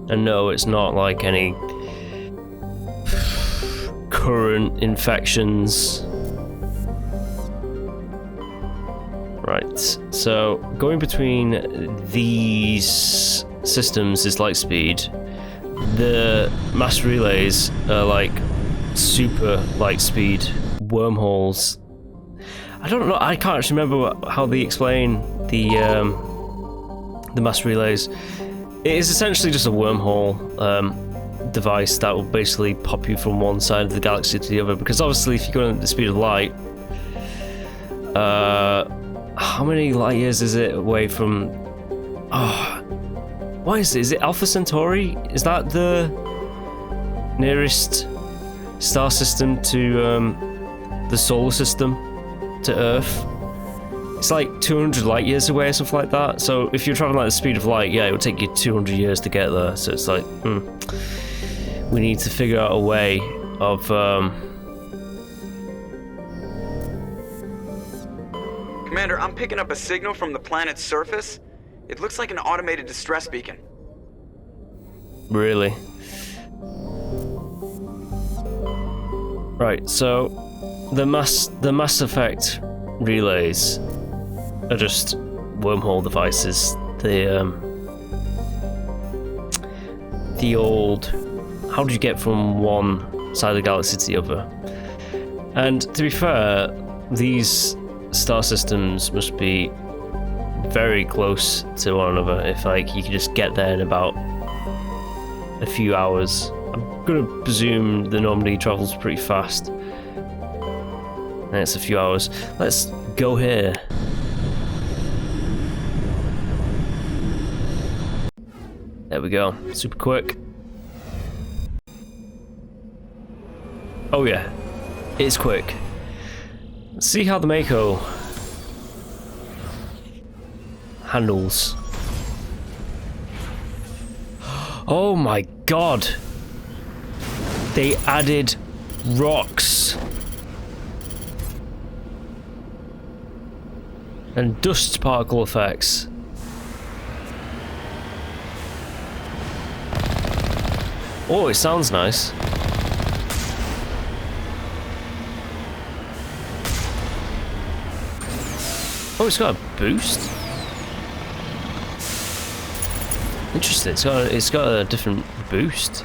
And no, it's not like any current infections. Right, so going between these systems is light speed. The mass relays are like super light speed wormholes. I don't know, I can't actually remember how they explain the mass relays. It is essentially just a wormhole device that will basically pop you from one side of the galaxy to the other, because obviously if you go at the speed of light, how many light years is it away from... what is it? Is it Alpha Centauri? Is that the nearest star system to the solar system, to Earth? It's like 200 light years away or something like that. So if you're traveling at the speed of light, yeah, it would take you 200 years to get there. So it's like, we need to figure out a way of Commander, I'm picking up a signal from the planet's surface. It looks like an automated distress beacon. Really? Right, so the Mass Effect relays are just wormhole devices. The old, how do you get from one side of the galaxy to the other? And to be fair, these star systems must be very close to one another if like you can just get there in about a few hours. I'm gonna presume the Normandy travels pretty fast, and it's a few hours. Let's go here. There we go, super quick. Oh yeah, it's quick. Let's see how the MAKO handles. Oh my god! They added rocks and dust particle effects. Oh, it sounds nice. Oh, it's got a boost. Interesting. It's got a different boost.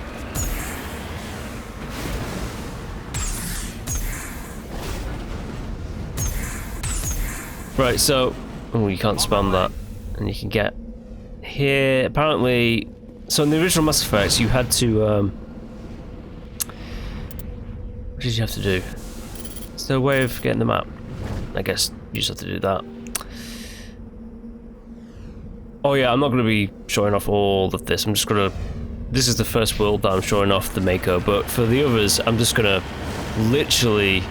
Right, so you can't spam that, and you can get here. Apparently, so in the original Mass Effects, you had to. What did you have to do? Is there a way of getting the map? I guess you just have to do that. Oh yeah, I'm not going to be showing off all of this. I'm just going to... This is the first world that I'm showing off the MAKO, but for the others, I'm just going to literally...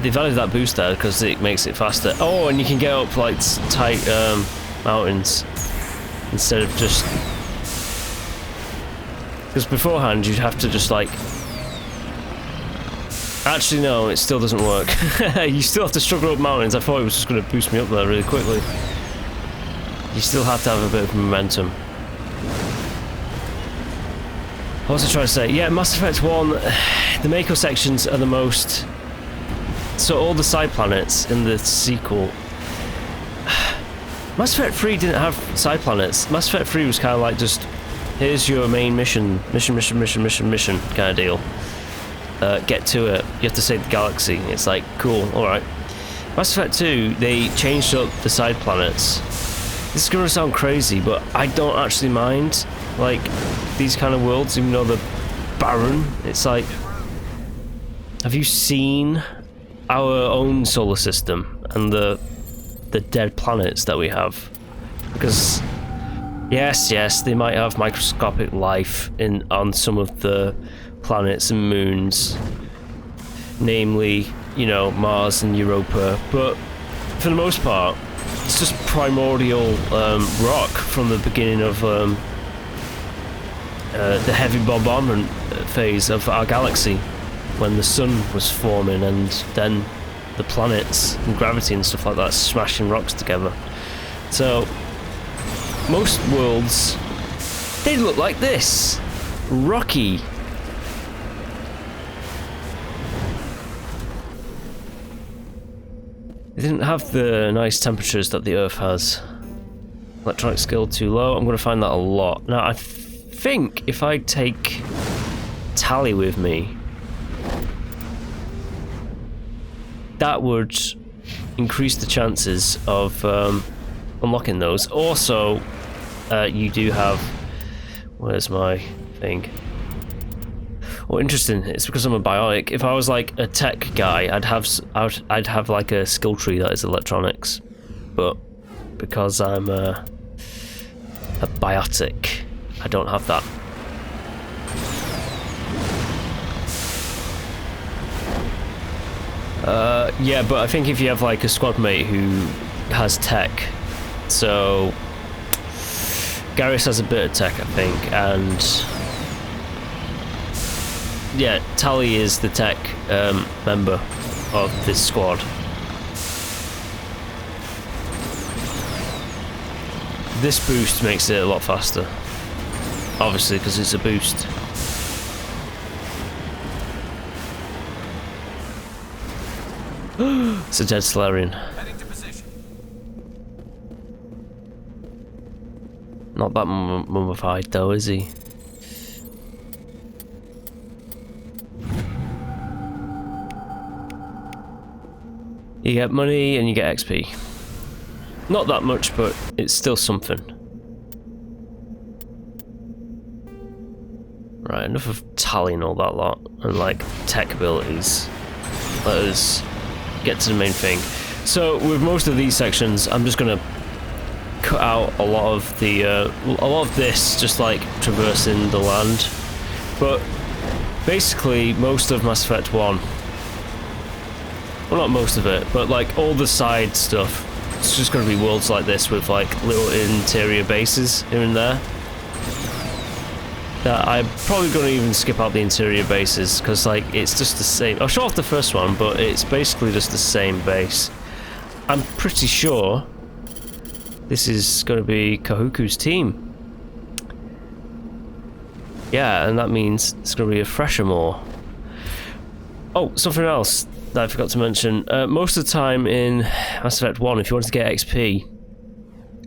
they've added that boost there because it makes it faster. Oh, and you can get up like tight mountains instead of just... Because beforehand you'd have to just like... Actually no, it still doesn't work. You still have to struggle up mountains. I thought it was just going to boost me up there really quickly. You still have to have a bit of momentum. What was I trying to say? Yeah, Mass Effect 1, the MAKO sections are the most... So all the side planets in the sequel... Mass Effect 3 didn't have side planets. Mass Effect 3 was kind of like just, here's your main mission kind of deal. Get to it. You have to save the galaxy. It's like, cool, alright. Mass Effect 2, they changed up the side planets. This is gonna sound crazy, but I don't actually mind, like, these kind of worlds, even though they're barren. It's like, have you seen our own solar system and the dead planets that we have? Because yes, they might have microscopic life on some of the planets and moons, namely, you know, Mars and Europa, but for the most part, it's just primordial rock from the beginning of the heavy bombardment phase of our galaxy, when the sun was forming and then the planets and gravity and stuff like that smashing rocks together. So most worlds, they look like this, rocky. They didn't have the nice temperatures that the Earth has. Electronic skill too low. I'm going to find that a lot. Now I think if I take Tally with me, that would increase the chances of unlocking those. Also, you do have... Where's my thing? Well, interesting. It's because I'm a biotic. If I was like a tech guy, I'd have like a skill tree that is electronics. But because I'm a biotic, I don't have that. Yeah, but I think if you have like a squad mate who has tech, so Garrus has a bit of tech, I think, and yeah, Tally is the tech member of this squad. This boost makes it a lot faster, obviously, because it's a boost. It's a dead Solarian. Not that mummified though, is he? You get money and you get XP. Not that much, but it's still something. Right, enough of tallying all that lot and like tech abilities. Let us get to the main thing. So with most of these sections, I'm just gonna cut out a lot of this, just like traversing the land. But basically, most of Mass Effect 1, well, not most of it, but like all the side stuff, it's just gonna be worlds like this with like little interior bases here and there. That I'm probably gonna even skip out the interior bases because like it's just the same. I'll show off the first one, but it's basically just the same base. I'm pretty sure this is gonna be Kahuku's team. Yeah, and that means it's gonna be a Freshamore. Oh, something else that I forgot to mention. Most of the time in Mass Effect 1, if you wanted to get XP,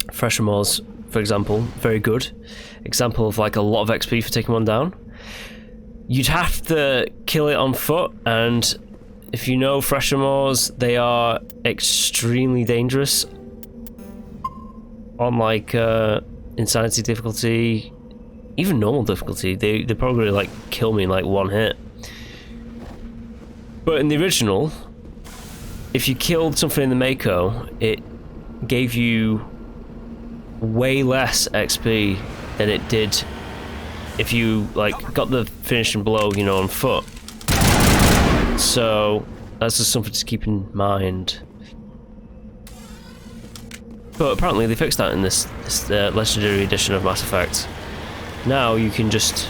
Freshamores, for example, very good example of like a lot of XP for taking one down. You'd have to kill it on foot, and if you know Freshamores, they are extremely dangerous on like insanity difficulty, even normal difficulty. They probably like kill me in like one hit. But in the original, if you killed something in the MAKO, it gave you way less XP than it did if you like got the finishing blow, you know, on foot. So That's just something to keep in mind. But apparently they fixed that in this legendary edition of Mass Effect. Now you can just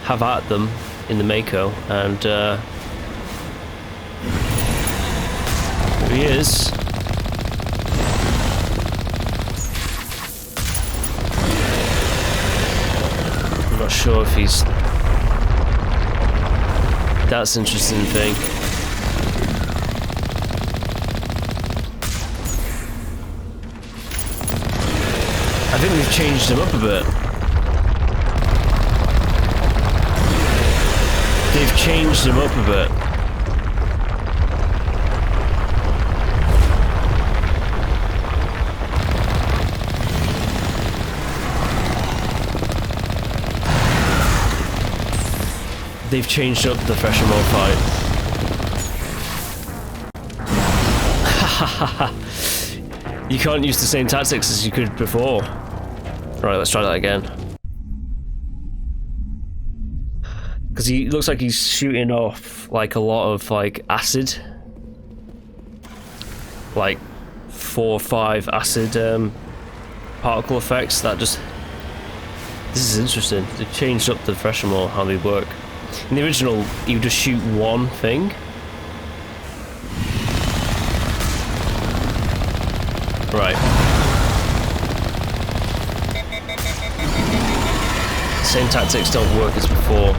have at them in the MAKO, and here he is. I'm not sure if he's... That's an interesting thing. I think we've changed him up a bit. They've changed him up a bit. They've changed up the Threshermore fight. You can't use the same tactics as you could before. Right, let's try that again. Because he looks like he's shooting off like a lot of like acid. Like 4 or 5 acid particle effects that just... This is interesting. They've changed up the Threshermore, how they work. In the original, you just shoot one thing. Right. Same tactics don't work as before.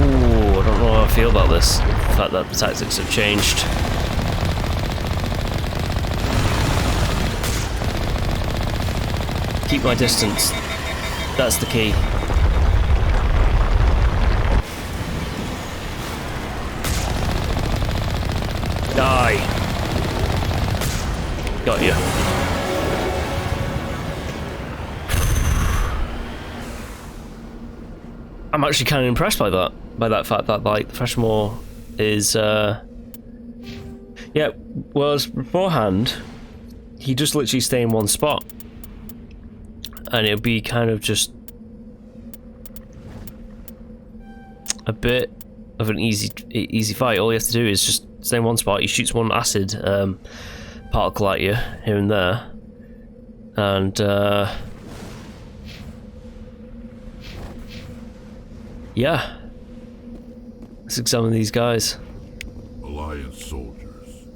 Ooh, I don't know how I feel about this. The fact that the tactics have changed. Keep my distance. That's the key. Die. Got you. I'm actually kind of impressed by that. By that fact that like Threshermore is yeah, whereas beforehand he just literally stay in one spot. And it'll be kind of just a bit of an easy fight. All you have to do is just stay in one spot. He shoots one acid particle at you here and there, and yeah. Let's examine these guys. Alliance soldiers.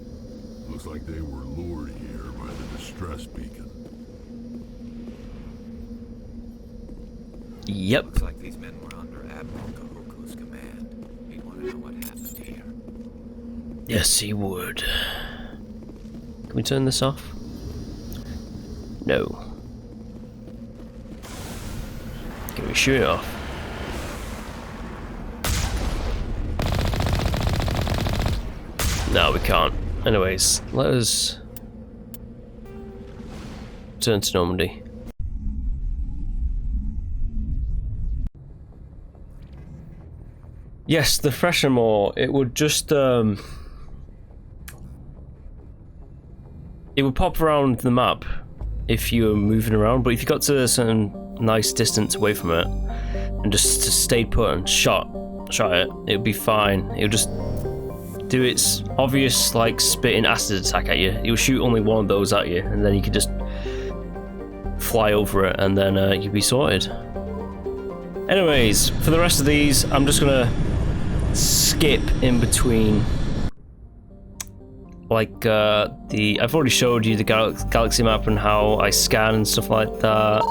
Looks like they were lured here by the distress beacon. Yep. Looks like these men were under Admiral Kahoku's command. He'd want to know what happened here. Yes, he would. Can we turn this off? No. Can we shoot it off? No, we can't. Anyways, let us turn to Normandy. Yes, the Threshermore, it would just it would pop around the map if you were moving around, but if you got to a certain nice distance away from it and just stayed put and shot it, it would be fine. It would just do its obvious like spitting acid attack at you. It would shoot only one of those at you, and then you could just fly over it, and then you'd be sorted. Anyways, for the rest of these, I'm just gonna skip in between. Like I've already showed you the galaxy map and how I scan and stuff like that.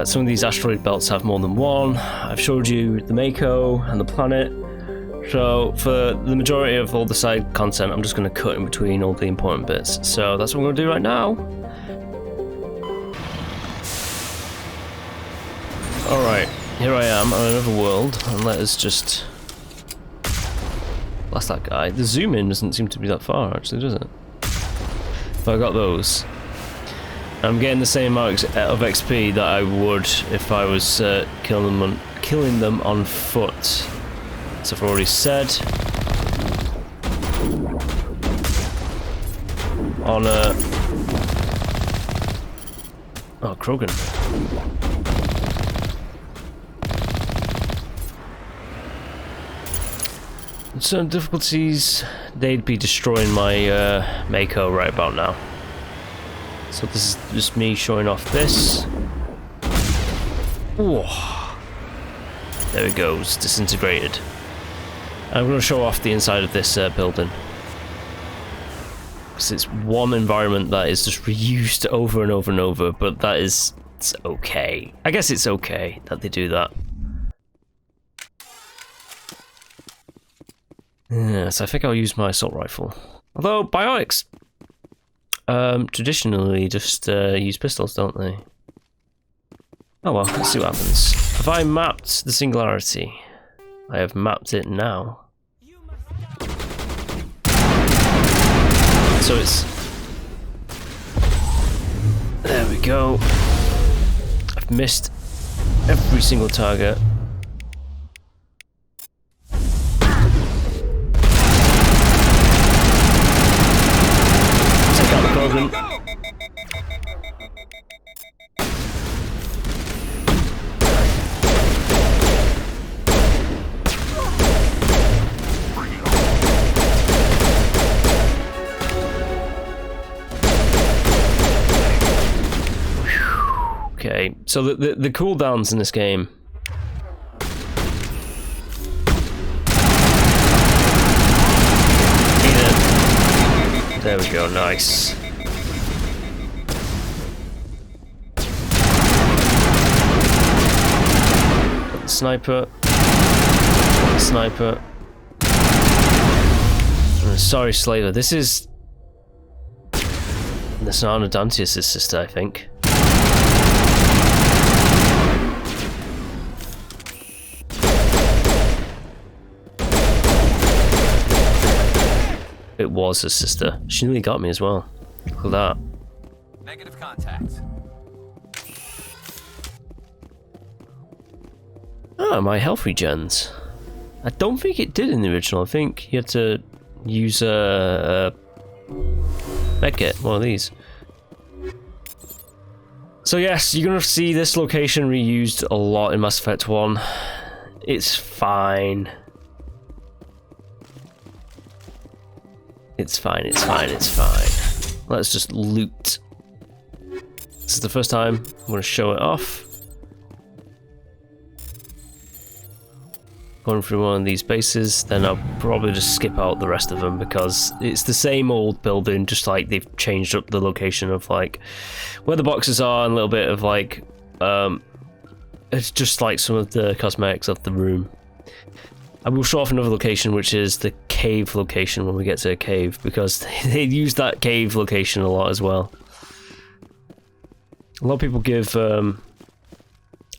Some of these asteroid belts have more than one. I've showed you the MAKO and the planet. So for the majority of all the side content, I'm just going to cut in between all the important bits. So that's what I'm going to do right now. Alright, here I am on another world, and let us just blast that guy. The zoom in doesn't seem to be that far, actually, does it? But I got those. I'm getting the same amount of XP that I would if I was killing them on foot. So I've already said. on oh, Krogan. Certain difficulties, they'd be destroying my MAKO right about now. So this is just me showing off this. Ooh. There it goes, disintegrated. I'm going to show off the inside of this building. Because it's one environment that is just reused over and over and over, but that is, it's okay. I guess it's okay that they do that. Yes, I think I'll use my assault rifle. Although biotics traditionally just use pistols, don't they? Oh well, let's see what happens. Have I mapped the singularity? I have mapped it now. So it's... There we go. I've missed every single target. Take out the Krogan. Okay, so the cooldowns in this game. There we go, nice. Got the sniper. Got the sniper. Sorry, Slaver. This is the Sana Dantius' sister, I think. It was his sister. She nearly got me as well. Look at that. Negative contact. Ah, my health regens. I don't think it did in the original. I think you had to use a medkit, one of these. So yes, you're gonna see this location reused a lot in Mass Effect 1. It's fine. It's fine, it's fine, it's fine. Let's just loot. This is the first time I'm going to show it off. Going through one of these bases, then I'll probably just skip out the rest of them because it's the same old building, just like they've changed up the location of like where the boxes are and a little bit of like, it's just like some of the cosmetics of the room. I will show off another location, which is the cave location when we get to a cave, because they use that cave location a lot as well. A lot of people give, and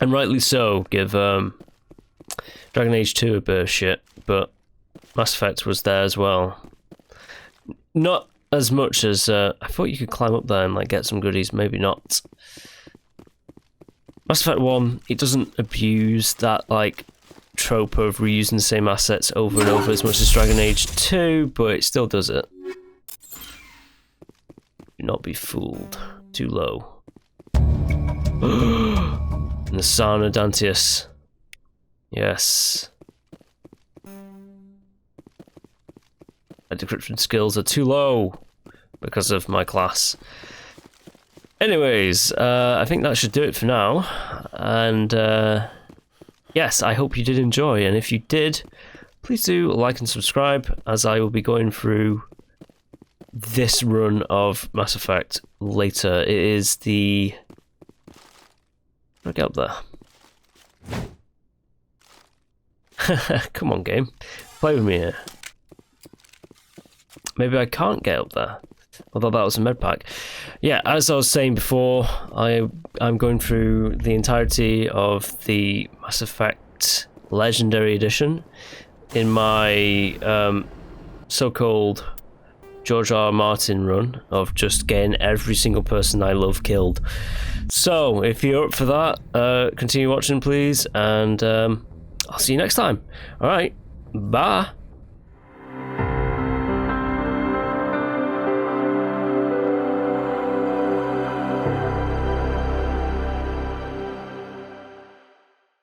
rightly so, give Dragon Age 2 a bit of shit, but Mass Effect was there as well. Not as much as, I thought you could climb up there and like get some goodies, maybe not. Mass Effect 1, it doesn't abuse that like trope of reusing the same assets over and over as much as Dragon Age 2, but it still does it. Do not be fooled. Too low. And the Sana Dantius. Yes. My decryption skills are too low because of my class. Anyways, I think that should do it for now. And yes, I hope you did enjoy, and if you did, please do like and subscribe, as I will be going through this run of Mass Effect later. It is the... I'll get up there. Come on, game. Play with me here. Maybe I can't get up there. Although that was a med pack. Yeah, as I was saying before, I'm going through the entirety of the Mass Effect Legendary Edition in my so-called George R. R. Martin run of just getting every single person I love killed. So, if you're up for that, continue watching please, and I'll see you next time. Alright, bye!